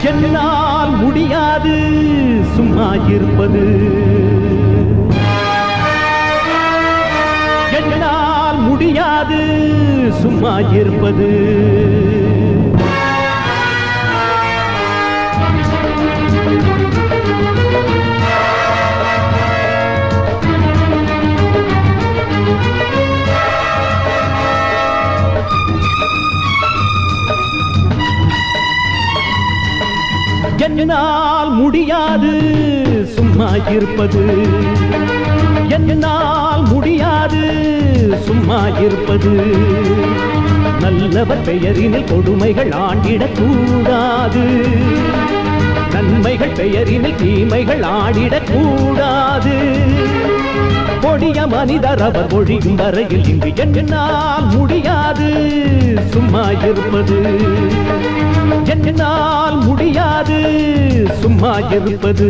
என்னால் முடியாது சும்மா இருப்பது. என்னால் முடியாது சும்மா இருப்பது. என்னால் முடியாது சும்மா இருப்பது. என்னால் முடியாது சும்மா இருப்பது. நல்லவர் பெயரினில் கொடுமைகள் ஆண்டிடக் கூடாது. நன்மைகள் பெயரினில் தீமைகள் ஆடிடக் கூடாது. கொடிய மனிதர் அவர் ஒழியும் வரையில் இங்கு என்னால் முடியாது சும்மா இருப்பது. என்னால் முடியாது சும்மா இருப்பது.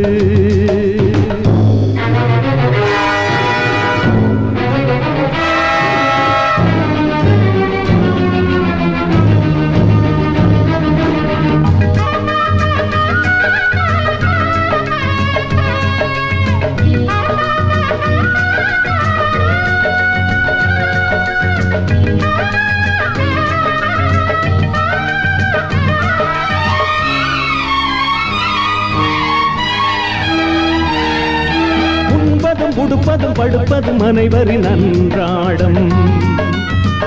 உடுப்பதும் படுப்பதும் அனைவரின் அன்றாடம்.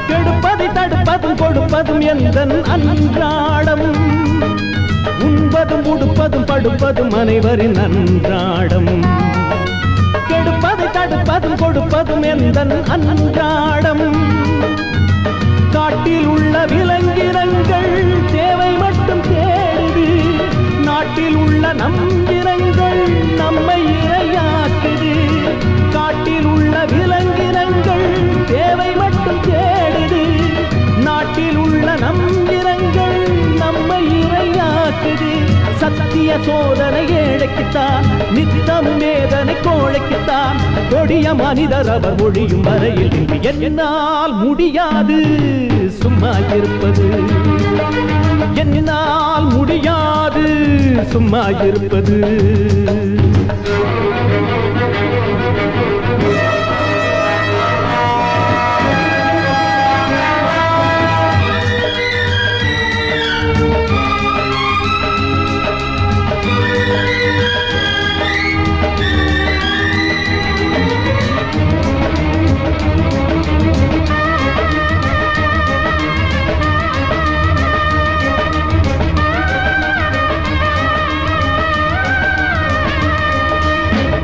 கெடுப்பதை தடுப்பதும் கொடுப்பதும் எந்தன் அன்றாடம். உண்பதும் உடுப்பதும் படுப்பதும் அனைவரின் அன்றாடம். கெடுப்பதை தடுப்பதும் கொடுப்பதும் எந்தன் அன்றாடம். காட்டில் உள்ள விலங்கினங்கள் தேவை மட்டும் தேடுது. நாட்டில் உள்ள நம் இனங்கள் நம்மை இரையாக்குது. காட்டில் உள்ள விலங்கினங்கள் தேவை மட்டும் தேடுது. நாட்டில் உள்ள நம் இனங்கள் நம்மை இரையாக்குது. சத்திய சோதனை ஏழைக்குத்தான், நித்தம் வேதனை கோழைக்குத்தான். கொடிய மனிதர் அவர் ஒழியும் வரையில் என்னால் முடியாது சும்மா இருப்பது. என்னால் முடியாது சும்மா இருப்பது.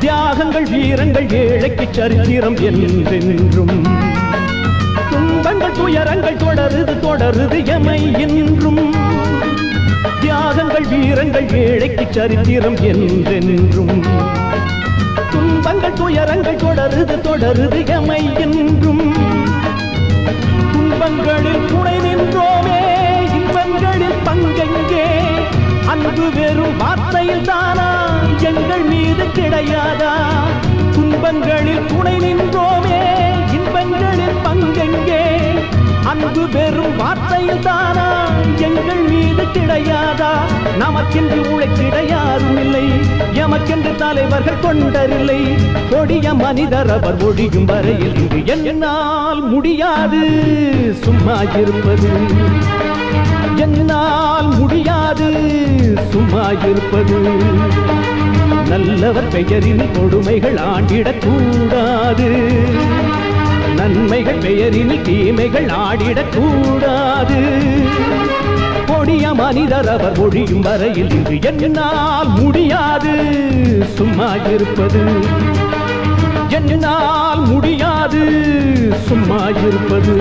தியாகங்கள் வீரங்கள் ஏழைக்கு சரித்திரம் என்றென்றும். துன்பங்கள் துயரங்கள் தொடருது தொடருது எமை என்றும். தியாகங்கள் வீரங்கள் ஏழைக்கு சரித்திரம் என்றென்றும். துன்பங்கள் துயரங்கள் தொடருது தொடருது எமை என்றும். துன்பங்களில் துணை நின்றோமே இன்பங்களில் பங்கெங்கே. அன்பு வெறும் வார்த்தையில் தானா எங்கள் மீது கிடையாதா? துன்பங்களில் துணை நின்றோமே இன்பங்களில் பங்கெங்கே. அன்பு வெறும் வார்த்தையில் தானா எங்கள் மீது கிடையாதா? நமக்கென்று உழைத்திட யாரும் இல்லை, எமக்கென்று தலைவர்கள் கொண்டரில்லை. கொடிய மனிதர் அவர் ஒழியும் வரையில் இங்கு என்னால் முடியாது சும்மா இருப்பது. என்னால் முடியாது சும்மா இருப்பது. நல்லவர் பெயரில் கொடுமைகள் ஆண்டிடக் கூடாது. நன்மைகள் பெயரில் தீமைகள் ஆடிடக் கூடாது. கொடிய மனிதர் அவர் ஒழியும் வரையில் இங்கு என்னால் முடியாது சும்மா இருப்பது. என்னால் முடியாது சும்மா இருப்பது.